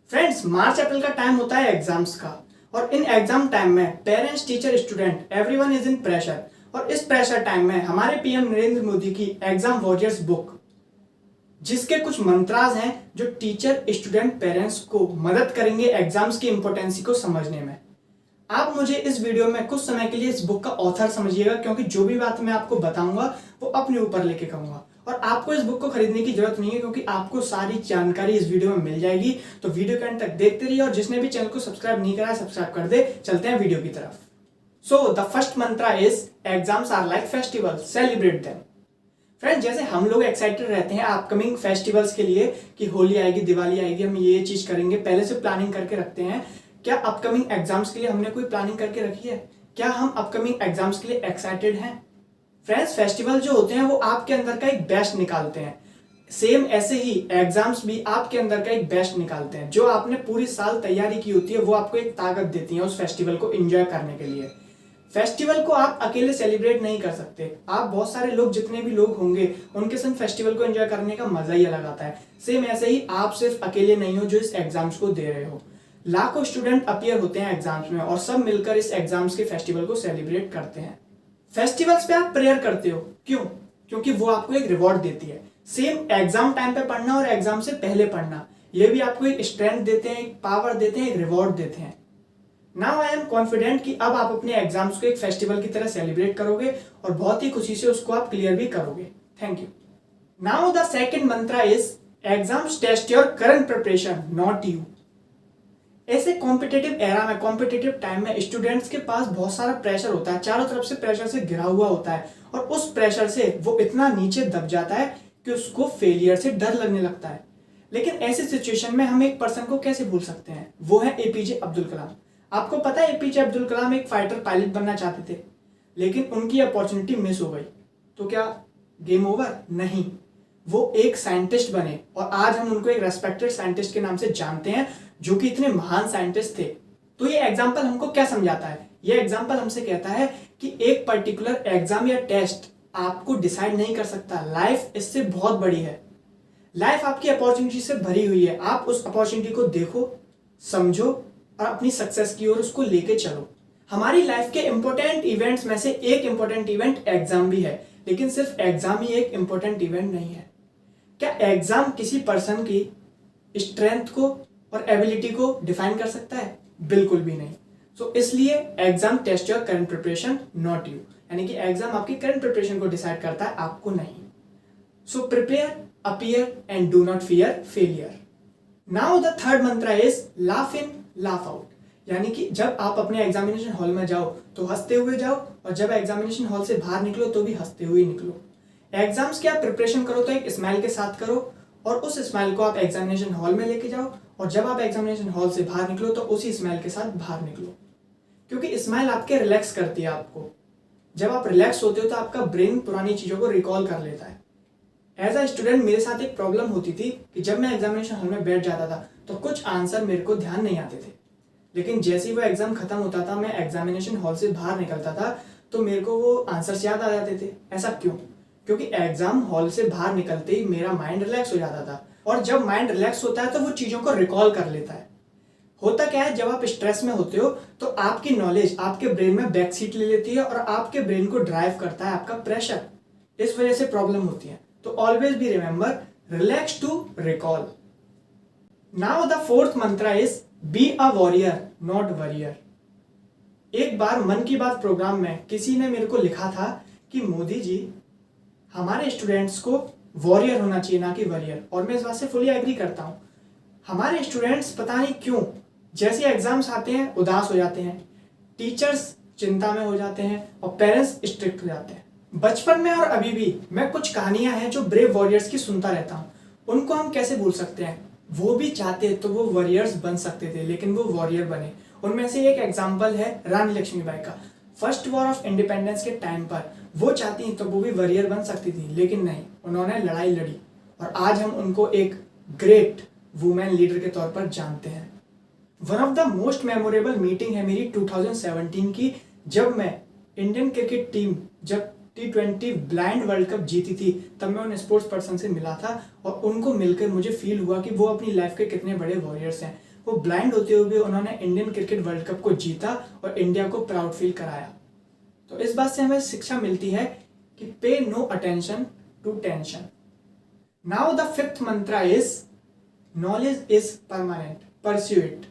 Friends, मार्च अप्रैल का time होता है एग्जाम्स का। और इन एग्जाम टाइम में parents, teacher, student everyone is in pressure. और इस प्रेशर टाइम में हमारे पीएम नरेंद्र मोदी की एग्जाम वॉरियर्स बुक, जिसके कुछ मंत्राज हैं जो टीचर, स्टूडेंट, पेरेंट्स को मदद करेंगे एग्जाम्स की इंपॉर्टेंसी को समझने में। आप मुझे इस वीडियो में कुछ समय के लिए इस बुक का ऑथर समझिएगा, क्योंकि जो भी बात मैं आपको बताऊंगा वो अपने ऊपर लेके कहूंगा। और आपको इस बुक को खरीदने की जरूरत नहीं है, क्योंकि आपको सारी जानकारी इस वीडियो में मिल जाएगी। तो वीडियो के अंत तक देखते रहिए, और जिसने भी चैनल को सब्सक्राइब नहीं करा सब्सक्राइब कर दे। चलते हैं वीडियो की तरफ। So the first mantra is exams are like festival, celebrate them. Friend, जैसे हम लोग एक्साइटेड रहते हैं अपकमिंग फेस्टिवल्स के लिए कि होली आएगी, दिवाली आएगी, हम ये चीज करेंगे, पहले से प्लानिंग करके रखते हैं। क्या अपकमिंग एग्जाम्स के लिए हमने कोई प्लानिंग करके रखी है? क्या हम अपकमिंग एग्जाम्स के लिए एक्साइटेड हैं? फ्रेंड्स, फेस्टिवल जो होते हैं वो आपके अंदर का एक बेस्ट निकालते हैं। सेम ऐसे ही एग्जाम्स भी आपके अंदर का एक बेस्ट निकालते हैं। जो आपने पूरी साल तैयारी की होती है वो आपको एक ताकत देती है उस फेस्टिवल को एंजॉय करने के लिए। फेस्टिवल को आप अकेले सेलिब्रेट नहीं कर सकते। आप बहुत सारे लोग, जितने भी लोग होंगे, उनके संग फेस्टिवल को एंजॉय करने का मजा ही अलग आता है। सेम ऐसे ही आप सिर्फ अकेले नहीं हो जो इस एग्जाम्स को दे रहे हो। लाखों स्टूडेंट अपीयर होते हैं एग्जाम्स में, और सब मिलकर इस एग्जाम्स के फेस्टिवल को सेलिब्रेट करते हैं। फेस्टिवल्स पे आप प्रेयर करते हो, क्यों? क्योंकि वो आपको एक रिवॉर्ड देती है। सेम एग्जाम टाइम पे पढ़ना और एग्जाम से पहले पढ़ना, ये भी आपको एक स्ट्रेंथ देते हैं, एक पावर देते हैं, एक रिवॉर्ड देते हैं। नाउ आई एम कॉन्फिडेंट कि अब आप अपने एग्जाम्स को एक फेस्टिवल की तरह सेलिब्रेट करोगे और बहुत ही खुशी से उसको आप क्लियर भी करोगे। Thank you. Now the second mantra is exams test your current preparation, not you. ऐसे कॉम्पिटेटिव एरा में, कॉम्पिटेटिव टाइम में स्टूडेंट्स के पास बहुत सारा प्रेशर होता है, चारों तरफ से प्रेशर से घिरा हुआ होता है, और उस प्रेशर से वो इतना नीचे दब जाता है कि उसको फेलियर से डर लगने लगता है। लेकिन ऐसी सिचुएशन में हम एक पर्सन को कैसे भूल सकते हैं? वो है एपीजे अब्दुल कलाम। आपको पता है एपीजे अब्दुल कलाम एक फाइटर पायलट बनना चाहते थे, लेकिन उनकी अपॉर्चुनिटी मिस हो गई। तो क्या गेम ओवर? नहीं, वो एक साइंटिस्ट बने, और आज हम उनको एक रेस्पेक्टेड साइंटिस्ट के नाम से जानते हैं, जो कि इतने महान साइंटिस्ट थे। तो ये एग्जाम्पल हमको क्या समझाता है? ये एग्जाम्पल हमसे कहता है कि एक पर्टिकुलर एग्जाम या टेस्ट आपको डिसाइड नहीं कर सकता। लाइफ इससे बहुत बड़ी है। लाइफ आपकी अपॉर्चुनिटी से भरी हुई है। आप उस अपॉर्चुनिटी को देखो, समझो, और अपनी सक्सेस की ओर उसको लेके चलो। हमारी लाइफ के इंपॉर्टेंट इवेंट्स में से एक इंपॉर्टेंट इवेंट एग्जाम भी है, लेकिन सिर्फ एग्जाम ही एक इंपॉर्टेंट इवेंट नहीं है। क्या एग्जाम किसी पर्सन की स्ट्रेंथ को और एबिलिटी को डिफाइन कर सकता है? बिल्कुल भी नहीं। सो इसलिए exam test your current preparation, not you. यानी कि एग्जाम आपकी करंट प्रिपरेशन को डिसाइड करता है, आपको नहीं। So prepare, appear and do not fear failure. Now the third Mantra is laugh in, laugh out. यानी कि जब आप अपने एग्जामिनेशन हॉल में जाओ तो हंसते हुए जाओ, और जब एग्जामिनेशन हॉल से बाहर निकलो तो भी हंसते हुए निकलो। एग्जाम्स की आप प्रिपरेशन करो तो एक स्माइल के साथ करो, और उस स्माइल को आप एग्जामिनेशन हॉल में लेके जाओ, और जब आप एग्जामिनेशन हॉल से बाहर निकलो तो उसी स्माइल के साथ बाहर निकलो। क्योंकि स्माइल आपके रिलैक्स करती है आपको। जब आप रिलैक्स होते हो तो आपका ब्रेन पुरानी चीजों को रिकॉल कर लेता है। एज अ स्टूडेंट मेरे साथ एक प्रॉब्लम होती थी कि जब मैं एग्जामिनेशन हॉल में बैठ जाता था तो कुछ आंसर मेरे को ध्यान नहीं आते थे, लेकिन जैसे ही वो एग्जाम खत्म होता था, मैं एग्जामिनेशन हॉल से बाहर निकलता था, तो मेरे को वो आंसर्स याद आ जाते थे। ऐसा क्यों? क्योंकि एग्जाम हॉल से बाहर निकलते ही मेरा माइंड रिलैक्स हो जाता था, और जब माइंड रिलैक्स होता है तो वो चीजों को रिकॉल कर लेता है। होता क्या है, जब आप स्ट्रेस में होते हो तो आपकी नॉलेज आपके ब्रेन में बैक सीट ले लेती है, और आपके ब्रेन को ड्राइव करता है आपका प्रेशर। इस वजह से प्रॉब्लम होती है। तो always be remember, relax to recall. Now the fourth mantra is be a warrior, not worrier. एक बार मन की बात प्रोग्राम में किसी ने मेरे को लिखा था कि मोदी जी, हमारे स्टूडेंट्स को वॉरियर होना चाहिए, ना कि वरियर। और मैं इस बात से फुली एग्री करता हूं। हमारे स्टूडेंट्स पता नहीं क्यों जैसे एग्जाम्स आते हैं उदास हो जाते हैं, टीचर्स चिंता में हो जाते हैं, और पेरेंट्स स्ट्रिक्ट हो जाते हैं। बचपन में और अभी भी मैं कुछ कहानियां हैं जो ब्रेव वॉरियर्स की सुनता रहता हूं। उनको हम कैसे भूल सकते हैं? वो भी चाहते तो वो वॉरियर्स बन सकते थे, लेकिन वो वॉरियर बने। उनमें से एक एग्जाम्पल है रानी लक्ष्मीबाई का। फर्स्ट वॉर ऑफ इंडिपेंडेंस के टाइम पर वो चाहती तो वो भी वॉरियर बन सकती थी, लेकिन नहीं, उन्होंने लड़ाई लड़ी, और आज हम उनको एक ग्रेट वुमेन लीडर के तौर पर जानते हैं। One of the most memorable meeting है मेरी 2017 की, जब मैं इंडियन क्रिकेट टीम जब T20 ब्लाइंड वर्ल्ड कप जीती थी, तब मैं उन स्पोर्ट्स पर्सन से मिला था, और उनको मिलकर मुझे फील हुआ कि वो अपनी लाइफ के कितने बड़े वॉरियर्स हैं। वो ब्लाइंड होते हुए भी उन्होंने इंडियन क्रिकेट वर्ल्ड कप को जीता और इंडिया को प्राउड फील कराया। तो इस बात से हमें शिक्षा मिलती है कि pay no attention to tension. Now the fifth mantra is knowledge is permanent, pursue it.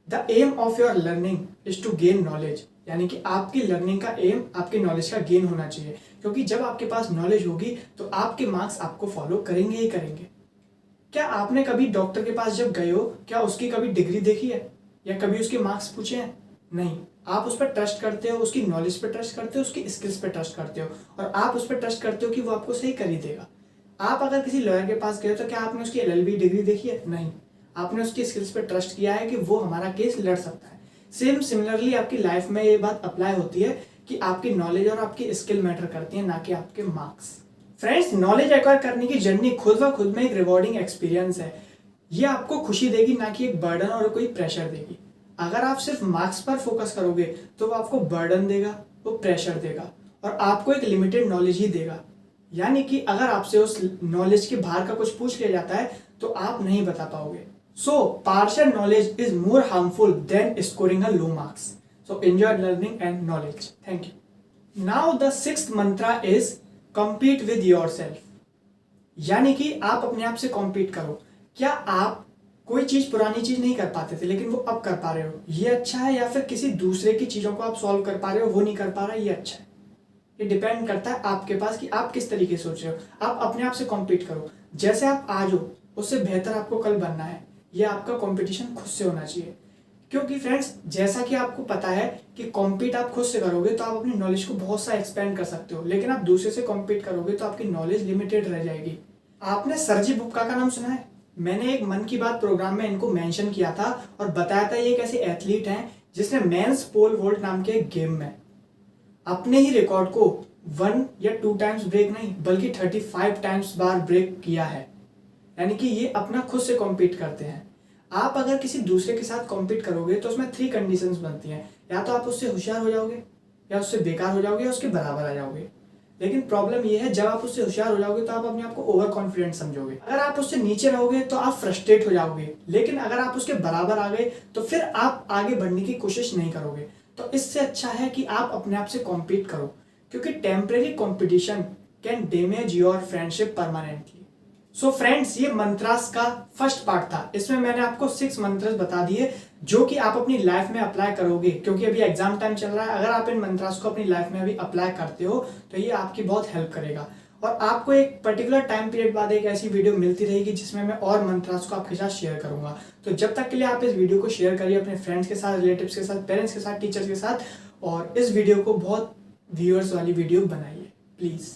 The aim of your learning is to gain knowledge, यानी कि आपकी लर्निंग का एम आपके नॉलेज का गेन होना चाहिए, क्योंकि जब आपके पास नॉलेज होगी तो आपके मार्क्स आपको फॉलो करेंगे ही करेंगे। क्या आपने कभी डॉक्टर के पास जब गए हो, क्या उसकी कभी डिग्री देखी है या कभी उसके मार्क्स पूछे हैं? नहीं। आप उस पर ट्रस्ट करते हो, उसकी नॉलेज पर ट्रस्ट करते हो, उसकी स्किल्स पर ट्रस्ट करते हो, और आप उस पर ट्रस्ट करते हो कि वो आपको सही कर ही देगा। आप अगर किसी लॉयर के पास गए हो तो क्या आपने उसकी LLB डिग्री देखी है? नहीं। आपने उसकी स्किल्स पर ट्रस्ट किया है कि वो हमारा केस लड़ सकता है। सेम सिमिलरली आपकी लाइफ में ये बात अप्लाई होती है कि आपकी नॉलेज और आपकी स्किल मैटर करती है, ना कि आपके मार्क्स। फ्रेंड्स, नॉलेज एक्वायर करने की जर्नी खुद व खुद में एक रिवॉर्डिंग एक्सपीरियंस है। ये आपको खुशी देगी, ना कि एक बर्डन और कोई प्रेशर देगी। अगर आप सिर्फ मार्क्स पर फोकस करोगे तो वो आपको बर्डन देगा, वो प्रेशर देगा और आपको एक लिमिटेड नॉलेज ही देगा। यानी कि अगर आपसे उस नॉलेज के बाहर का कुछ पूछ लिया जाता है तो आप नहीं बता पाओगे। So, partial knowledge is more harmful than scoring a low marks. So, enjoy learning and knowledge. Thank you. Now, the sixth mantra is compete with yourself. यानी कि आप अपने आप से compete करो। क्या आप कोई चीज पुरानी चीज नहीं कर पाते थे लेकिन वो अब कर पा रहे हो, ये अच्छा है, या फिर किसी दूसरे की चीजों को आप सॉल्व कर पा रहे हो, वो नहीं कर पा रहा, ये अच्छा है। ये डिपेंड करता है आपके पास कि आप किस तरीके से सोच रहे हो। आप अपने आप से compete करो। जैसे आप आज हो उससे बेहतर आपको कल बनना है। ये आपका कंपटीशन खुद से होना चाहिए, क्योंकि फ्रेंड्स, जैसा कि आपको पता है कि कॉम्पीट आप खुद से करोगे तो आप अपनी नॉलेज को बहुत सा एक्सपेंड कर सकते हो, लेकिन आप दूसरे से कॉम्पीट करोगे तो आपकी नॉलेज लिमिटेड रह जाएगी। आपने सरजी बुक्का का नाम सुना है? मैंने एक मन की बात प्रोग्राम में इनको मेंशन किया था और बताया था ये एक ऐसे एथलीट हैं जिसने मेंस पोल वोल्ट नाम के एक गेम में अपने ही रिकॉर्ड को 1 या 2 टाइम्स ब्रेक नहीं बल्कि 35 टाइम्स बार ब्रेक किया है। यानी कि ये अपना खुद से कॉम्पीट करते हैं। आप अगर किसी दूसरे के साथ कॉम्पीट करोगे तो उसमें 3 कंडीशंस बनती हैं। या तो आप उससे होशियार हो जाओगे, या उससे बेकार हो जाओगे, या उसके बराबर आ जाओगे। लेकिन प्रॉब्लम ये है, जब आप उससे होशियार हो जाओगे तो आप अपने आप को ओवर कॉन्फिडेंट समझोगे। अगर आप उससे नीचे रहोगे तो आप फ्रस्ट्रेट हो जाओगे। लेकिन अगर आप उसके बराबर आ गए तो फिर आप आगे बढ़ने की कोशिश नहीं करोगे। तो इससे अच्छा है कि आप अपने आप से कॉम्पीट करो, क्योंकि temporary competition can damage your friendship permanently. So friends, ये मंत्रास का फर्स्ट पार्ट था। इसमें मैंने आपको 6 मंत्रास बता दिए जो कि आप अपनी लाइफ में अप्लाई करोगे, क्योंकि अभी एग्जाम टाइम चल रहा है। अगर आप इन मंत्रास को अपनी लाइफ में अभी अप्लाई करते हो तो ये आपकी बहुत हेल्प करेगा। और आपको एक पर्टिकुलर टाइम पीरियड बाद एक ऐसी वीडियो मिलती रहेगी जिसमें मैं और मंत्रास को आपके साथ शेयर करूंगा। तो जब तक के लिए आप इस वीडियो को शेयर करिए अपने फ्रेंड्स के साथ, रिलेटिव्स के साथ, पेरेंट्स के साथ, टीचर्स के साथ, और इस वीडियो को बहुत व्यूअर्स वाली वीडियो बनाइए प्लीज़।